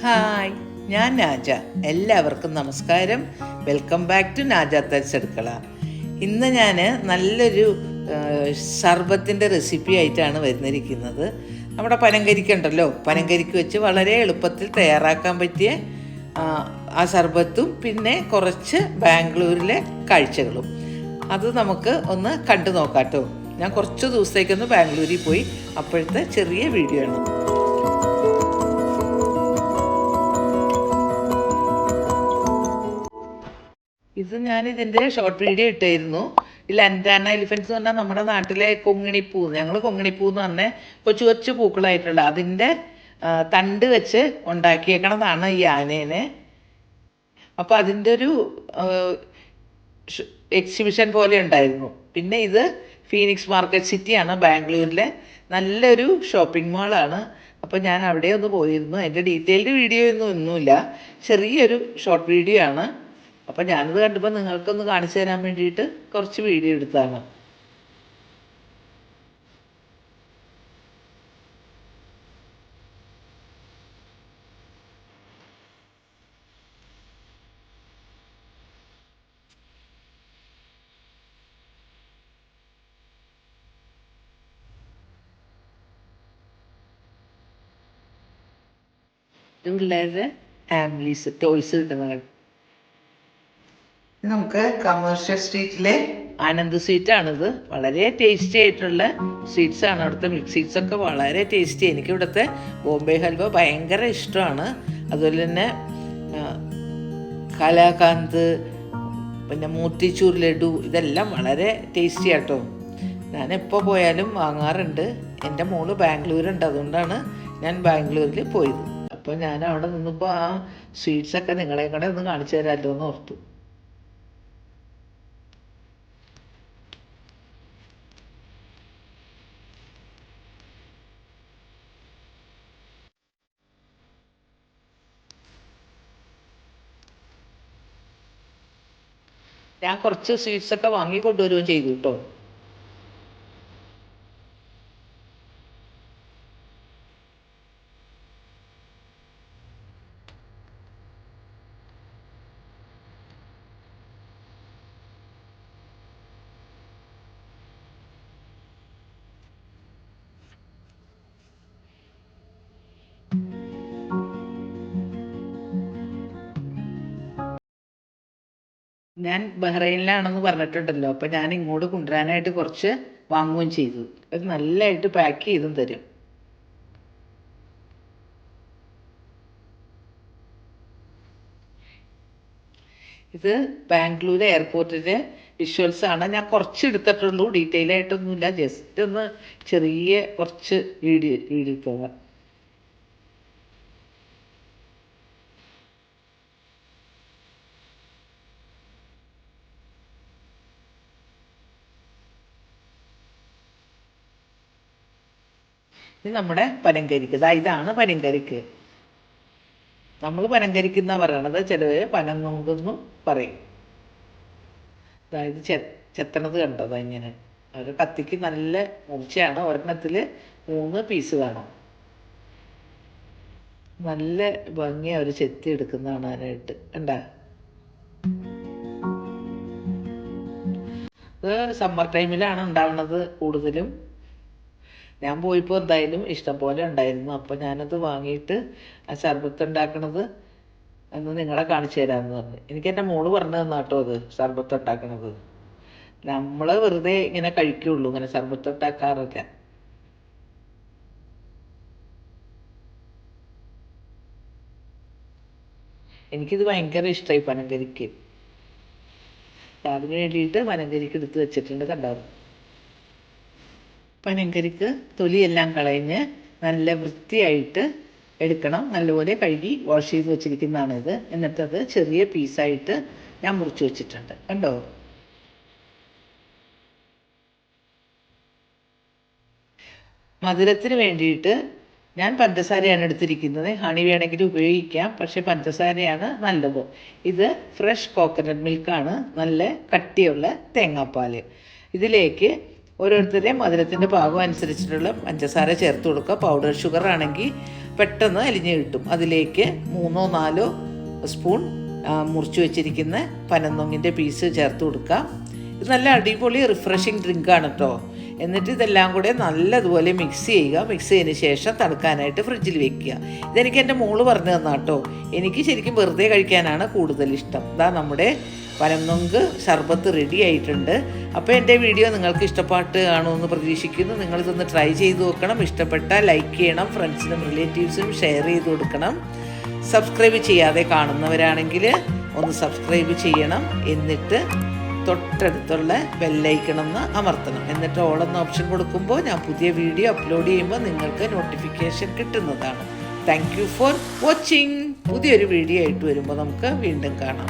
Hi, ഞാൻ നാജ. എല്ലാവർക്കും നമസ്കാരം. വെൽക്കം ബാക്ക് ടു നാജ തച്ച് അടുക്കള. ഇന്ന് ഞാൻ നല്ലൊരു സർബത്തിൻ്റെ റെസിപ്പി ആയിട്ടാണ് വരുന്നിരിക്കുന്നത്. നമ്മുടെ പനങ്കരിക്കുണ്ടല്ലോ, പനങ്കരിക്ക് വെച്ച് വളരെ എളുപ്പത്തിൽ തയ്യാറാക്കാൻ പറ്റിയ ആ സർബത്തും പിന്നെ കുറച്ച് ബാംഗ്ലൂരിലെ കാഴ്ചകളും അത് നമുക്ക് ഒന്ന് കണ്ടു നോക്കാം കേട്ടോ. ഞാൻ കുറച്ച് ദിവസത്തേക്കൊന്ന് ബാംഗ്ലൂരിൽ പോയി, അപ്പോഴത്തെ ചെറിയ വീഡിയോ ആണ്. ഇത് ഞാനിതിൻ്റെ ഷോർട്ട് വീഡിയോ ഇട്ടായിരുന്നു. ഈ ലൻറ്റാന എലിഫൻസ് എന്ന് പറഞ്ഞാൽ നമ്മുടെ നാട്ടിലെ കൊങ്ങിണിപ്പൂ, ഞങ്ങൾ കൊങ്ങിണിപ്പൂ എന്ന് പറഞ്ഞാൽ കൊച്ചു കൊച്ചു പൂക്കളായിട്ടുള്ള അതിൻ്റെ തണ്ട് വെച്ച് ഉണ്ടാക്കിയേക്കണതാണ് ഈ ആനേനെ. അപ്പോൾ അതിൻ്റെ ഒരു എക്സിബിഷൻ പോലെ ഉണ്ടായിരുന്നു. പിന്നെ ഇത് ഫീനിക്സ് മാർക്കറ്റ് സിറ്റിയാണ്, ബാംഗ്ലൂരിലെ നല്ലൊരു ഷോപ്പിംഗ് മാളാണ്. അപ്പോൾ ഞാൻ അവിടെ ഒന്ന് പോയിരുന്നു. അതിൻ്റെ ഡീറ്റെയിൽഡ് വീഡിയോ ഒന്നുമില്ല, ചെറിയൊരു ഷോർട്ട് വീഡിയോ ആണ്. അപ്പം ഞാനത് കണ്ടപ്പോൾ നിങ്ങൾക്കൊന്ന് കാണിച്ചു തരാൻ വേണ്ടിയിട്ട് കുറച്ച് വീഡിയോ എടുത്താണ്. ഇത് പിള്ളേരുടെ ആംലീസ് ടോയ്സ് കിട്ടുന്നത്. നമുക്ക് കമേഴ്ഷ്യൽ സ്ട്രീറ്റിലെ ആനന്ദ് സ്വീറ്റാണിത്. വളരെ ടേസ്റ്റി ആയിട്ടുള്ള സ്വീറ്റ്സാണ്. അവിടുത്തെ മിൽക്ക് സ്വീറ്റ്സ് ഒക്കെ വളരെ ടേസ്റ്റി. എനിക്ക് ഇവിടുത്തെ ബോംബെ ഹൽവ ഭയങ്കര ഇഷ്ടമാണ്. അതുപോലെ തന്നെ കലാകാന്ത്, പിന്നെ മോത്തിച്ചൂർ ലഡു, ഇതെല്ലാം വളരെ ടേസ്റ്റി ആട്ടോ. ഞാൻ എപ്പോൾ പോയാലും വാങ്ങാറുണ്ട്. എൻ്റെ മോള് ബാംഗ്ലൂരുണ്ട്, അതുകൊണ്ടാണ് ഞാൻ ബാംഗ്ലൂരിൽ പോയത്. അപ്പോൾ ഞാൻ അവിടെ നിന്നപ്പോൾ ആ സ്വീറ്റ്സൊക്കെ നിങ്ങളെയും കൂടെ ഒന്ന് കാണിച്ചു തരാമല്ലോ എന്ന് ഓർത്തു. ഞാൻ കുറച്ച് സ്വീറ്റ്സൊക്കെ വാങ്ങി കൊണ്ടുവരികയും ചെയ്തു കേട്ടോ. ഞാൻ ബഹ്റൈനിലാണെന്ന് പറഞ്ഞിട്ടുണ്ടല്ലോ, അപ്പം ഞാൻ ഇങ്ങോട്ട് കൊണ്ടുവരാനായിട്ട് കുറച്ച് വാങ്ങുകയും ചെയ്തു. അത് നല്ലതായിട്ട് പാക്ക് ചെയ്തും തരും. ഇത് ബാംഗ്ലൂർ എയർപോർട്ടിൻ്റെ വിഷ്വൽസ് ആണ്. ഞാൻ കുറച്ച് എടുത്തിട്ടുള്ളൂ, ഡീറ്റെയിൽ ആയിട്ടൊന്നുമില്ല, ജസ്റ്റ് ഒന്ന് ചെറിയ കുറച്ച് വീഡിയോ പോകാം. ഇത് നമ്മുടെ പനങ്കരിക്ക്. ഇതാണ് പനങ്കരിക്ക്. നമ്മൾ പനങ്കരിക്കുന്ന പറയണത്, ചിലവർ പനന്നൊങ്കെന്നും പറയും. അതായത് ചെത്തണത് കണ്ടത് ഇങ്ങനെ ഒരു കത്തിക്ക് നല്ല മൂർച്ചയാണ്. ഒരെണ്ണത്തിൽ 3 പീസ് കാണും. നല്ല ഭംഗി അവർ ചെത്തി എടുക്കുന്ന കാണാനായിട്ട്. കണ്ട, ഇത് സമ്മർ ടൈമിലാണ് ഉണ്ടാവുന്നത് കൂടുതലും. ഞാൻ പോയപ്പോൾ എന്തായാലും ഇഷ്ടംപോലെ ഉണ്ടായിരുന്നു. അപ്പോൾ ഞാനത് വാങ്ങിയിട്ട് ആ ശർബത്ത് ഉണ്ടാക്കണത് എന്ന് നിങ്ങളെ കാണിച്ചു തരാമെന്ന് പറഞ്ഞു. എനിക്ക് എൻ്റെ മോള് പറഞ്ഞു തന്നു കേട്ടോ അത് ശർബത്ത് ഉണ്ടാക്കണത്. നമ്മൾ വെറുതെ ഇങ്ങനെ കഴിക്കുള്ളൂ, ഇങ്ങനെ ശർബത്ത് ഉണ്ടാക്കാറില്ല. എനിക്കിത് ഭയങ്കര ഇഷ്ടമായി പനങ്കരിക്ക്. അതിന് വേണ്ടിയിട്ട് പനങ്കരിക്ക് എടുത്ത് വെച്ചിട്ടുണ്ട്. കണ്ടാവും, പനങ്കരിക്ക് തൊലിയെല്ലാം കളഞ്ഞ് നല്ല വൃത്തിയായിട്ട് എടുക്കണം. നല്ലപോലെ കഴുകി വാഷ് ചെയ്ത് വെച്ചിരിക്കുന്നതാണിത്. എന്നിട്ടത് ചെറിയ പീസായിട്ട് ഞാൻ മുറിച്ച് വെച്ചിട്ടുണ്ട്. കണ്ടോ, മധുരത്തിന് വേണ്ടിയിട്ട് ഞാൻ പഞ്ചസാരയാണ് എടുത്തിരിക്കുന്നത്. ഹണി വേണമെങ്കിൽ ഉപയോഗിക്കാം, പക്ഷേ പഞ്ചസാരയാണ് നല്ലത്. ഇത് ഫ്രഷ് കോക്കനട്ട് മിൽക്കാണ്, നല്ല കട്ടിയുള്ള തേങ്ങാപ്പാൽ. ഇതിലേക്ക് ഓരോരുത്തരുടെയും മധുരത്തിൻ്റെ പാകം അനുസരിച്ചിട്ടുള്ള പഞ്ചസാര ചേർത്ത് കൊടുക്കുക. പൗഡർ ഷുഗർ ആണെങ്കിൽ പെട്ടെന്ന് അലിഞ്ഞ് കിട്ടും. അതിലേക്ക് 3-4 സ്പൂൺ മുറിച്ച് വെച്ചിരിക്കുന്ന പനന്നൊങ്ങിൻ്റെ പീസ് ചേർത്ത് കൊടുക്കുക. ഇത് നല്ല അടിപൊളി റിഫ്രഷിങ് ഡ്രിങ്കാണ് കേട്ടോ. എന്നിട്ട് ഇതെല്ലാം കൂടെ നല്ലതുപോലെ മിക്സ് ചെയ്യുക. മിക്സ് ചെയ്തതിന് ശേഷം തണുക്കാനായിട്ട് ഫ്രിഡ്ജിൽ വെക്കുക. ഇതെനിക്ക് എൻ്റെ മോള് പറഞ്ഞു തന്നാ കേട്ടോ. എനിക്ക് ശരിക്കും വെറുതെ കഴിക്കാനാണ് കൂടുതൽ ഇഷ്ടം. ഇതാ നമ്മുടെ പനന്നൊങ്ക് ശർബത്ത് റെഡി ആയിട്ടുണ്ട്. അപ്പോൾ എൻ്റെ വീഡിയോ നിങ്ങൾക്ക് ഇഷ്ടപ്പെട്ട് കാണുമെന്ന് പ്രതീക്ഷിക്കുന്നു. നിങ്ങളിതൊന്ന് ട്രൈ ചെയ്ത് നോക്കണം. ഇഷ്ടപ്പെട്ടാൽ ലൈക്ക് ചെയ്യണം, ഫ്രണ്ട്സിനും റിലേറ്റീവ്സിനും ഷെയർ ചെയ്ത് കൊടുക്കണം. സബ്സ്ക്രൈബ് ചെയ്യാതെ കാണുന്നവരാണെങ്കിൽ ഒന്ന് സബ്സ്ക്രൈബ് ചെയ്യണം. എന്നിട്ട് തൊട്ടടുത്തുള്ള ബെല്ലൈക്കണമെന്ന് അമർത്തണം. എന്നിട്ട് ഓൾ എന്ന ഓപ്ഷൻ കൊടുക്കുമ്പോൾ ഞാൻ പുതിയ വീഡിയോ അപ്ലോഡ് ചെയ്യുമ്പോൾ നിങ്ങൾക്ക് നോട്ടിഫിക്കേഷൻ കിട്ടുന്നതാണ്. Thank you for watching. പുതിയൊരു വീഡിയോ ആയിട്ട് വരുമ്പോൾ നമുക്ക് വീണ്ടും കാണാം.